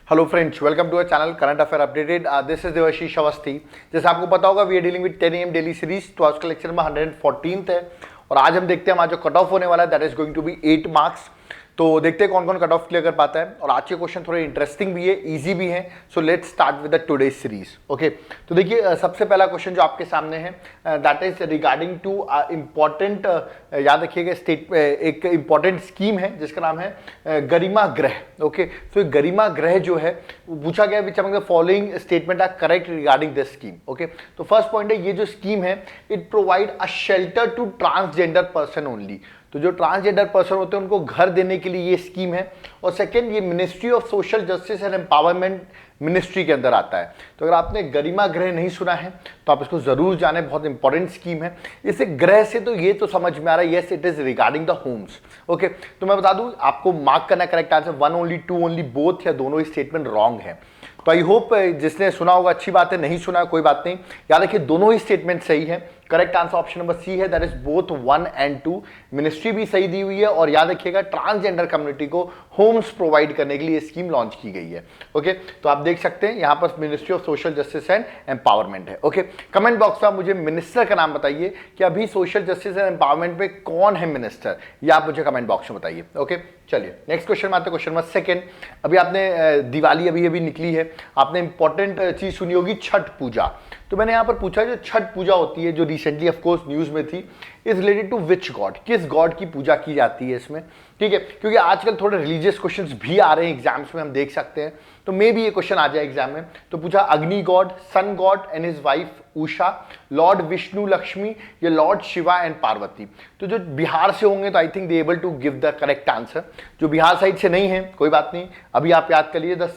Hello friends, welcome to our channel current affair updated. This is Devashish Awasthi. जैसे आपको पता होगा, we are dealing with 10 AM daily series. तो आज का लेक्चर नंबर 114 है और आज हम देखते हैं हमारा जो कट ऑफ होने वाला है that is going to be 8 marks. तो देखते हैं कौन कौन कट ऑफ क्लियर कर पाता है। और आज के क्वेश्चन थोड़े इंटरेस्टिंग भी है, इजी भी है। So let's start with the today series. Okay, तो देखिए सबसे पहला क्वेश्चन जो आपके सामने है that is regarding two important, याद रखिएगा, एक इंपॉर्टेंट स्कीम है जिसका नाम है गरिमा ग्रह। ओके, तो गरिमा ग्रह जो है पूछा गया which among the following statement are correct regarding this scheme. Okay, तो फर्स्ट पॉइंट है, ये जो स्कीम है it provide a shelter to transgender person only. तो जो ट्रांसजेंडर पर्सन होते हैं उनको घर देने के लिए ये स्कीम है। और सेकंड, ये ministry of social justice and empowerment ministry के अंदर आता है। तो अगर आपने गरिमा ग्रह नहीं सुना है तो आप इसको जरूर जाने, बहुत इंपॉर्टेंट स्कीम है। इसे ग्रह से तो ये तो समझ में आ रहा है, yes it is regarding the homes. Okay, तो मैं बता दूं आपको मार्क करना correct answer, one only, two only, both या दोनों ही स्टेटमेंट रॉन्ग है। तो आई होप जिसने सुना होगा अच्छी बात है, नहीं सुना कोई बात नहीं। याद रखिए दोनों ही स्टेटमेंट सही है। Correct answer option number C है, that is both 1 and 2। Ministry भी सही दी हुई है और याद रखिएगा ट्रांसजेंडर कम्युनिटी को होम्स प्रोवाइड करने के लिए स्कीम लॉन्च की गई है। ओके, तो आप देख सकते हैं यहां पर ministry of social justice and empowerment है। ओके, कमेंट बॉक्स में आप मुझे मिनिस्टर का नाम बताइए कि अभी सोशल जस्टिस एंड एम्पावरमेंट में कौन है मिनिस्टर, ये आप मुझे कमेंट बॉक्स में बताइए। ओके, चलिए नेक्स्ट क्वेश्चन में आते हैं। क्वेश्चन नंबर सेकंड, अभी आपने दिवाली अभी निकली है, आपने इंपॉर्टेंट चीज सुनी होगी, छठ पूजा। तो मैंने यहां पर पूछा जो छठ पूजा होती है जो रिसेंटली ऑफ कोर्स न्यूज में थी, is related to which god, किस गॉड की पूजा की जाती है इसमें। ठीक है, क्योंकि आजकल थोड़े रिलीजियस क्वेश्चंस भी आ रहे हैं एग्जाम्स में, हम देख सकते हैं। तो मे भी ये क्वेश्चन आ जाए एग्जाम में। तो पूछा Agni god, sun god and his wife Usha, lord Vishnu Lakshmi, या लॉर्ड शिवा एंड पार्वती। तो जो बिहार से होंगे तो I think they able to give the correct answer. जो बिहार साइड से नहीं है कोई बात नहीं, अभी आप याद कर लीजिए, the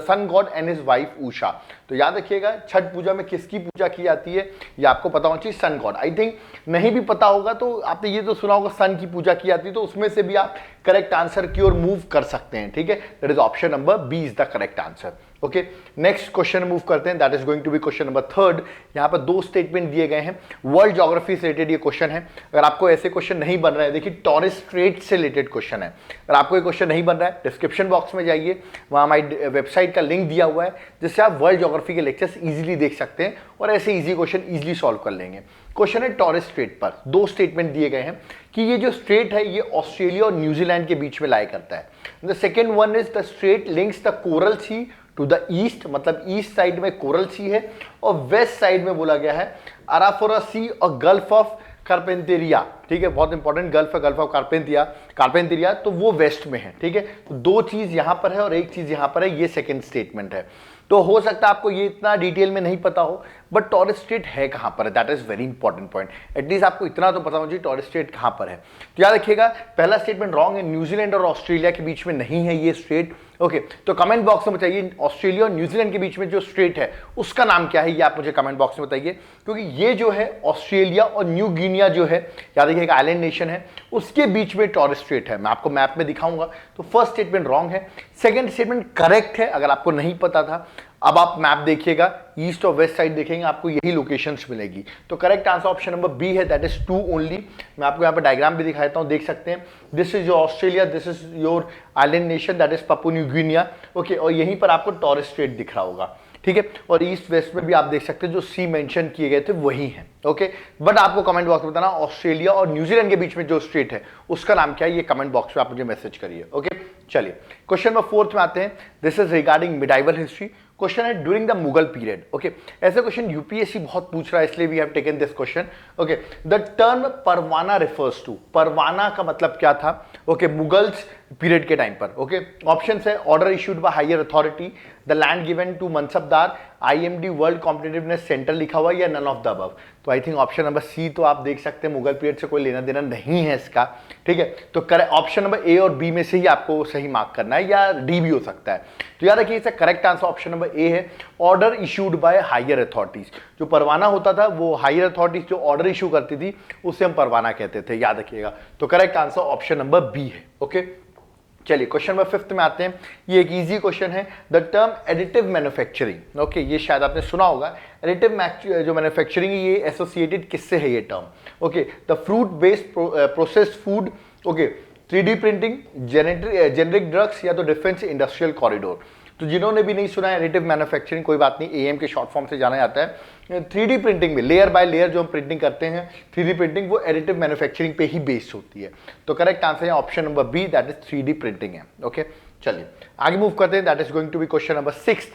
sun god and his wife Usha. तो याद रखिएगा छठ पूजा में किसकी पूजा की जाती है ये आपको पता होना चाहिए, सन गॉड। आई थिंक नहीं भी पता होगा तो आपने ये तो सुना होगा सन की पूजा की जाती है, तो उसमें से भी आप करेक्ट आंसर की ओर मूव कर सकते हैं। ठीक है, that is option number B is the correct answer. Okay, next question move करते हैं, that is going to be question number third. यहां पर दो स्टेटमेंट दिए गए हैं, वर्ल्ड ज्योग्राफी से रिलेटेड ये क्वेश्चन है। अगर आपको ऐसे क्वेश्चन नहीं बन रहे हैं, देखिए टॉरस स्ट्रेट से रिलेटेड क्वेश्चन है। अगर आपको ये क्वेश्चन नहीं बन रहा है, डिस्क्रिप्शन बॉक्स में जाइए, वहां हमारी वेबसाइट का लिंक दिया हुआ है जिससे आप वर्ल्ड ज्योग्राफी के लेक्चर्स इजीली देख सकते हैं और ऐसे इजी क्वेश्चन इजीली सॉल्व कर लेंगे। क्वेश्चन है टॉरस स्ट्रेट पर, दो स्टेटमेंट दिए गए हैं कि ये जो स्ट्रेट है ये ऑस्ट्रेलिया और न्यूजीलैंड के बीच में लाई करता है। The second one is the strait links the coral sea to the east, मतलब ईस्ट साइड में कोरल सी है और वेस्ट साइड में बोला गया है अराफोरा सी और गल्फ ऑफ कार्पेंटेरिया। ठीक है, बहुत इंपॉर्टेंट, गल्फ ऑफ कार्पेंटेरिया, तो वो वेस्ट में है। ठीक है, तो दो चीज यहां पर है और एक चीज यहां पर है, ये सेकंड स्टेटमेंट है। तो हो सकता है आपको ये इतना डिटेल में नहीं पता हो, बट टॉरस स्ट्रेट है कहां पर है, that is very important point. At least आपको इतना तो पता होना चाहिए टॉरस स्ट्रेट कहां पर है। तो याद रखिएगा पहला स्टेटमेंट रॉन्ग है, न्यूजीलैंड और ऑस्ट्रेलिया के बीच में नहीं है ये स्ट्रेट। ओके, तो कमेंट बॉक्स में बताइए ऑस्ट्रेलिया और न्यूजीलैंड के बीच में जो स्ट्रेट है उसका नाम क्या है, ये आप मुझे कमेंट बॉक्स में बताइए। क्योंकि ये जो है ऑस्ट्रेलिया और न्यू गिनिया जो है, याद रखिए एक आइलैंड नेशन है, उसके बीच में टॉरस स्ट्रेट है। मैं आपको मैप में दिखाऊंगा। तो फर्स्ट स्टेटमेंट रॉन्ग है, सेकंड स्टेटमेंट करेक्ट है। अगर आपको नहीं पता था, अब आप मैप देखिएगा, ईस्ट और वेस्ट साइड देखेंगे, आपको यही लोकेशंस मिलेगी। तो correct answer option number B है, दैट इज 2 ओनली। मैं आपको यहाँ पे डायग्राम भी दिखा देता हूँ, देख सकते हैं। This is your Australia, this is your island nation, that is Papua new Guinea. Okay, और यहीं पर आपको टॉरस स्ट्रेट दिख रहा होगा। ठीक है, और ईस्ट वेस्ट में भी आप देख सकते हैं जो सी मेंशन किए गए थे वही हैं। ओके, बट आपको कमेंट बॉक्स में बताना ऑस्ट्रेलिया और न्यूजीलैंड के बीच में जो स्ट्रेट है उसका नाम क्या है, ये कमेंट बॉक्स में आप मुझे मैसेज करिए। ओके, चलिए क्वेश्चन नंबर फोर्थ में आते हैं। This is regarding medieval history. Question है during the Mughal period. Okay, ऐसे क्वेश्चन यूपीएससी बहुत पूछ रहा है, इसलिए we have taken this question. Okay, the term parwana refers to, परवाना का मतलब क्या था? ओके, मुगल्स पीरियड के टाइम पर। ओके, ऑप्शंस है order issued by higher authority, the land given to mansabdar, IMD world competitiveness centre लिखा हुआ, या नन ऑफ द अबव। तो I think option number C तो आप देख सकते हैं मुगल पीरियड से कोई लेना देना नहीं है इसका। ठीक है, तो ऑप्शन नंबर ए और बी में से ही आपको सही मार्क करना है, या डी भी हो सकता है। तो याद रखिए इसका correct answer option number A है, order issued by higher authorities. जो परवाना होता था वो हायर अथॉरिटीज जो ऑर्डर इशू करती थी उसे हम परवाना कहते थे, याद रखिएगा। तो correct answer option number B है। ओके, चलिए क्वेश्चन नंबर फिफ्थ में आते हैं। ये एक इजी क्वेश्चन है, the term additive manufacturing. Okay, ये शायद आपने सुना होगा। एडिटिव जो मैन्युफैक्चरिंग है ये एसोसिएटेड किससे है ये term? Okay, the fruit based processed food, okay, 3D printing, generic drugs, या तो डिफेंस इंडस्ट्रियल कॉरिडोर। तो जिन्होंने भी नहीं सुना है एडिटिव मैन्युफैक्चरिंग, कोई बात नहीं, एएम के शॉर्ट फॉर्म से जाना जाता है। 3D प्रिंटिंग में लेयर बाय लेयर जो हम प्रिंटिंग करते हैं 3D प्रिंटिंग, वो एडिटिव मैन्युफैक्चरिंग पे ही बेस्ड होती है। तो करेक्ट आंसर है option number B, that is 3D printing है। ओके, चलिए आगे मूव करते हैं। That is going to be question number 6।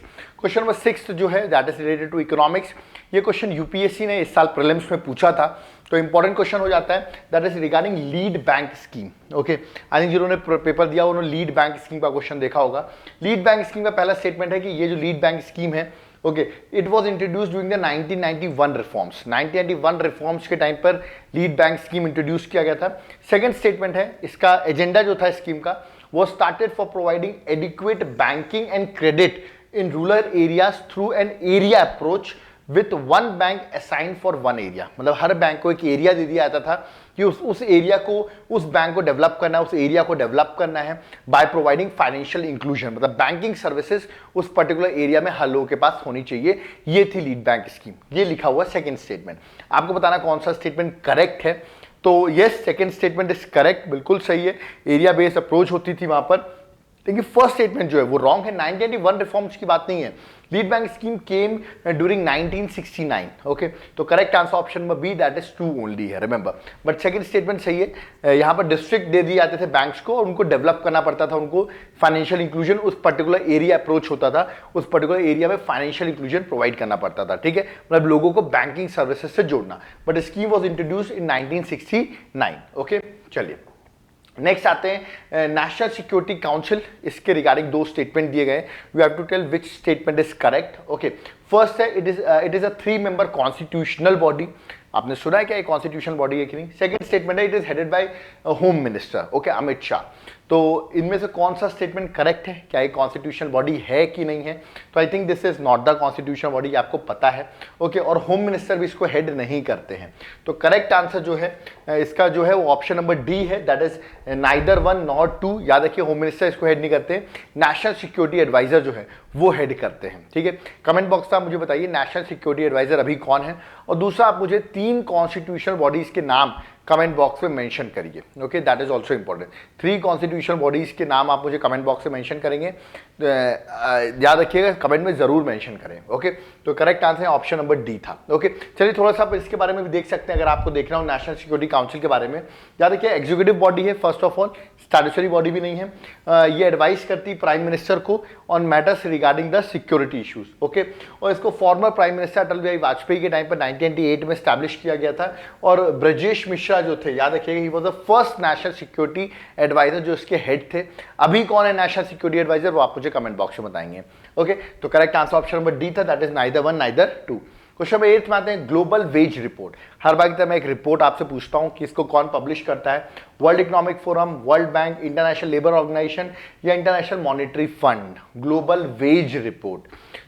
Question number 6 जो है that is related to economics. ये क्वेश्चन यूपीएससी ने इस साल प्रीलिम्स में पूछा था, तो इंपॉर्टेंट क्वेश्चन हो जाता है। That is regarding lead bank scheme. Okay, I think जिन्होंने पेपर दिया उन्होंने लीड बैंक स्कीम का क्वेश्चन देखा होगा। लीड बैंक स्कीम का पहला स्टेटमेंट है कि ये जो लीड बैंक स्कीम है, okay, it was introduced during the 1991 reforms. 1991 reforms के टाइम पर लीड बैंक स्कीम इंट्रोड्यूस किया गया था। सेकंड स्टेटमेंट है, इसका एजेंडा जो था स्कीम का, वो started for providing adequate banking and credit in rural areas through an area approach with one bank assign for one area. मतलब हर बैंक को एक एरिया दे दिया जाता था कि उस एरिया को, उस बैंक को डेवलप करना है, उस एरिया को डेवलप करना है बाय प्रोवाइडिंग फाइनेंशियल इंक्लूजन। मतलब बैंकिंग सर्विसेज उस पर्टिकुलर एरिया में हर लोगों के पास होनी चाहिए। ये थी लीड बैंक स्कीम। ये लिखा हुआ सेकंड स्टेटमेंट। आपको बताना कौन सा स्टेटमेंट करेक्ट है। तो yes, second statement is correct, बिल्कुल सही है। एरिया बेस्ड अप्रोच होती थी वहां पर। लेकिन फर्स्ट स्टेटमेंट जो है वो रॉन्ग है। 1991 रिफॉर्म्स की बात नहीं है। Lead bank scheme came during 1969। Okay, तो correct answer option number B, that is 2 only है, रिमेंबर। बट सेकंड स्टेटमेंट सही है। यहाँ पर डिस्ट्रिक्ट दे दिए जाते थे बैंक्स को और उनको डेवलप करना पड़ता था, उनको फाइनेंशियल इंक्लूजन, उस पर्टिकुलर एरिया अप्रोच होता था, उस पर्टिकुलर एरिया में फाइनेंशियल इंक्लूजन प्रोवाइड करना पड़ता था। ठीक है, मतलब लोगों को बैंकिंग सर्विसेज से जोड़ना। But scheme was introduce in 1969। Okay, चलिए नेक्स्ट आते हैं नेशनल सिक्योरिटी काउंसिल। इसके रिगार्डिंग 2 स्टेटमेंट दिए गए। You have to tell which statement is correct. Okay, first है it is a 3 member constitutional body. आपने सुना है क्या ये कॉन्स्टिट्यूशनल बॉडी है कि नहीं। सेकंड स्टेटमेंट है it is headed by home minister, okay, Amit Shah. तो इनमें से कौन सा स्टेटमेंट करेक्ट है, क्या ये कॉन्स्टिट्यूशनल बॉडी है कि नहीं है। तो I think this is not the constitutional body, आपको पता है। ओके, और होम मिनिस्टर भी इसको हेड नहीं करते हैं। तो करेक्ट आंसर जो है इसका जो है वो ऑप्शन नंबर डी है, दैट इज नाइदर 1 नॉट 2। याद रखिए, होम मिनिस्टर इसको हेड नहीं करते, नेशनल सिक्योरिटी एडवाइजर जो है वो हेड करते हैं। ठीक है, कमेंट बॉक्स में आप मुझे बताइए नेशनल सिक्योरिटी एडवाइजर अभी कौन है। और दूसरा, आप मुझे 3 कॉन्स्टिट्यूशनल बॉडीज के नाम कमेंट बॉक्स में मेंशन करिए। Okay, that is also important. 3 constitutional bodies के नाम आप मुझे कमेंट बॉक्स में मेंशन करेंगे। याद रखिएगा, कमेंट में जरूर मेंशन करें। ओके, तो correct answer option number D था। ओके, चलिए थोड़ा सा आप इसके बारे में भी देख सकते हैं अगर आपको देखना हो नेशनल सिक्योरिटी काउंसिल के बारे में। याद रखिए, एग्जीक्यूटिव बॉडी है first of all, statutory body भी नहीं है। ये एडवाइस करती प्राइम मिनिस्टर को on matters regarding the security issues. Okay, और इसको former prime minister Atal Bihari Vajpayee के टाइम पर 1998 में स्टैब्लिश किया गया था। और ब्रजेश मिश्रा जो थे, याद रखिएगा, he was the first national security advisor जो इसके हेड थे। अभी कौन है नेशनल सिक्योरिटी एडवाइजर, वो आप मुझे कमेंट बॉक्स में बताएंगे। ओके, तो correct answer option number D था, that is neither 1 neither 2। Question number 8 में आते हैं ग्लोबल वेज रिपोर्ट। हर बार की तरह मैं एक रिपोर्ट आपसे पूछता हूं कि इसको कौन पब्लिश करता है, world economic forum, world bank, international labour organisation या international monetary fund. Global wage report,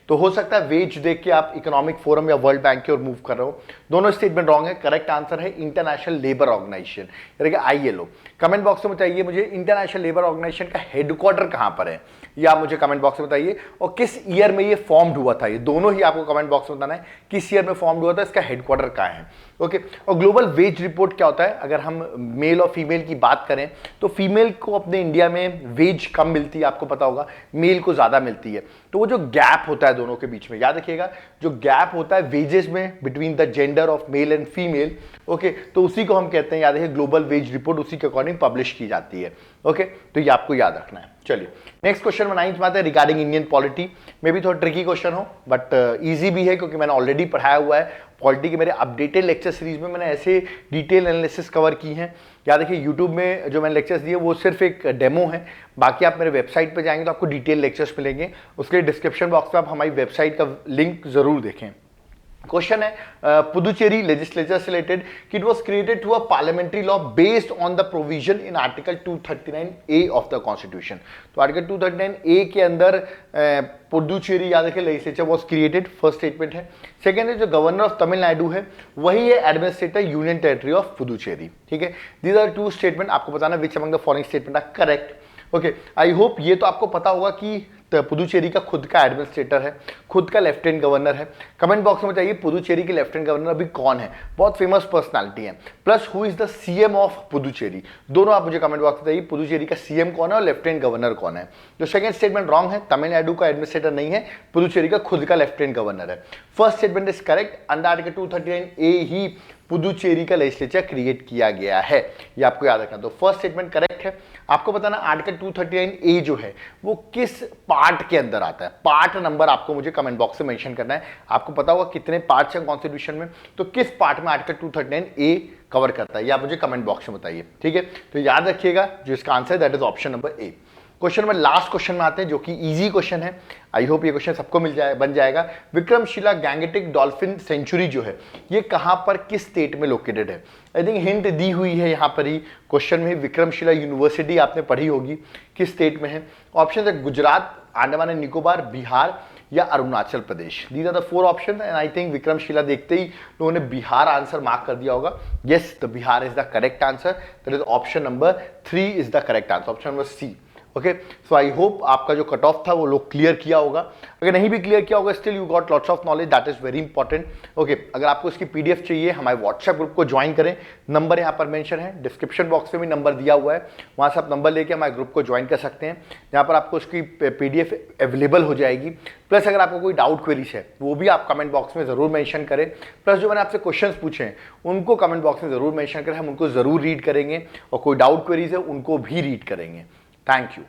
तो हो सकता है वेज देख के आप इकोनॉमिक फोरम या वर्ल्ड बैंक की ओर मूव कर रहे हो। दोनों स्टेटमेंट रॉन्ग है। करेक्ट आंसर है इंटरनेशनल लेबर ऑर्गेनाइजेशन, यानी कि ILO। कमेंट बॉक्स में बताइए मुझे इंटरनेशनल लेबर ऑर्गेनाइजेशन का हेडक्वार्टर कहां पर है, ये आप मुझे कमेंट बॉक्स में बताइए। और किस ईयर में ये फॉर्म्ड हुआ था, ये दोनों ही आपको कमेंट बॉक्स में बताना है। किस ईयर में फॉर्म्ड हुआ था, इसका हेडक्वार्टर कहां है। ओके, और ग्लोबल वेज रिपोर्ट क्या होता है, अगर हम मेल और फीमेल की बात करें तो फीमेल को अपने इंडिया में वेज कम मिलती है, आपको पता होगा, मेल को ज्यादा मिलती है। तो वो जो गैप होता है दोनों के बीच में, याद रखिएगा, जो गैप होता है वेजेस में between the gender of male and female, okay, तो उसी को हम कहते हैं, याद रखिए, ग्लोबल वेज रिपोर्ट उसी के अकॉर्डिंग पब्लिश की जाती है। ओके, तो ये आपको याद रखना है। चलिए नेक्स्ट क्वेश्चन में 9th बात है रिगार्डिंग इंडियन पॉलिटी। मे भी थोड़ा ट्रिकी क्वेश्चन हो बट इजी भी है, क्योंकि मैंने ऑलरेडी पढ़ाया हुआ है। पॉलिटी के मेरे अपडेटेड लेक्चर सीरीज में मैंने ऐसे डिटेल एनालिसिस कवर की हैं। याद रखिए, यूट्यूब में जो मैंने लेक्चर्स दिए वो सिर्फ एक डेमो है, बाकी आप मेरे वेबसाइट पे जाएंगे तो आपको डिटेल लेक्चर्स मिलेंगे। उसके लिए डिस्क्रिप्शन बॉक्स में आप हमारी वेबसाइट का लिंक जरूर देखें। क्वेश्चन है पुदुचेरी लेजिस्लेचर से रिलेटेड कि it was created through a parliamentary law based on the provision in article 239A of the constitution. तो आर्टिकल 239A के अंदर पुदुचेरी, याद रखिए, legislature was created, first statement है। सेकंड है जो गवर्नर ऑफ तमिलनाडु है वही है administrator union territory of Puducherry. ठीक है, दीज आर 2 स्टेटमेंट। आपको बताना which among the following statement are correct. Okay, I hope ये तो आपको पता होगा कि पुदुचेरी का खुद का एडमिनिस्ट्रेटर है, खुद का लेफ्टिनेंट गवर्नर है। कमेंट बॉक्स में बताइए पुदुचेरी के लेफ्टिनेंट गवर्नर अभी कौन है, बहुत फेमस पर्सनालिटी है। Plus who is the CM of Puducherry, दोनों आप मुझे कमेंट बॉक्स में बताइए पुदुचेरी का सीएम कौन है और लेफ्टिनेंट गवर्नर कौन है। जो सेकंड स्टेटमेंट रॉन्ग है, तमिलनाडु का एडमिनिस्ट्रेटर नहीं है, पुदुचेरी का खुद का लेफ्टिनेंट गवर्नर है। First statement is correct, under article 239A ही पुदुचेरी का लेजिस्लेचर क्रिएट किया गया है, ये आपको याद रखना। तो फर्स्ट स्टेटमेंट करेक्ट है। आपको बताना आर्टिकल 239A जो है वो किस पार्ट के अंदर आता है, पार्ट नंबर आपको मुझे कमेंट बॉक्स में मेंशन करना है। आपको पता होगा कितने पार्ट्स हैं कॉन्स्टिट्यूशन में, तो किस पार्ट में आर्टिकल 239A कवर करता है ये आप मुझे कमेंट बॉक्स में बताइए, ठीक है। तो याद रखिएगा जो इसका answer that is option number A. Question में लास्ट क्वेश्चन में आते हैं जो कि इजी क्वेश्चन है। आई होप ये क्वेश्चन सबको बन जाएगा। विक्रमशिला गैंगेटिक डॉल्फिन सेंचुरी जो है ये कहां पर किस स्टेट में लोकेटेड है। आई थिंक हिंट दी हुई है यहां पर ही क्वेश्चन में, विक्रमशिला यूनिवर्सिटी आपने पढ़ी होगी, किस स्टेट में है। ऑप्शन है गुजरात, अंडमान एंड निकोबार, बिहार या Arunachal Pradesh. These are the 4 option and I think Vikramshila देखते ही लोगों ने बिहार आंसर मार्क कर दिया होगा। Yes, the Bihar is the correct answer, that is option number 3 is the correct answer, option number C. Okay, so I hope आपका जो कट ऑफ था वो लोग क्लियर किया होगा। अगर नहीं भी क्लियर किया होगा still you got lots of knowledge, that is very important. Okay, अगर आपको इसकी पीडीएफ चाहिए हमारे व्हाट्सएप ग्रुप को ज्वाइन करें, नंबर यहाँ पर मेंशन है, डिस्क्रिप्शन बॉक्स में भी नंबर दिया हुआ है, वहाँ से आप नंबर लेके हमारे ग्रुप को ज्वाइन कर सकते हैं, जहाँ पर आपको उसकी पीडीएफ अवेलेबल हो जाएगी। प्लस अगर आपको कोई डाउट क्वेरीज है वो भी आप कमेंट बॉक्स में जरूर मेंशन करें। प्लस जो मैंने आपसे क्वेश्चंस पूछे हैं उनको कमेंट बॉक्स में जरूर मेंशन करें, हम उनको जरूर रीड करेंगे और कोई डाउट क्वेरीज है उनको भी रीड करेंगे। Thank you.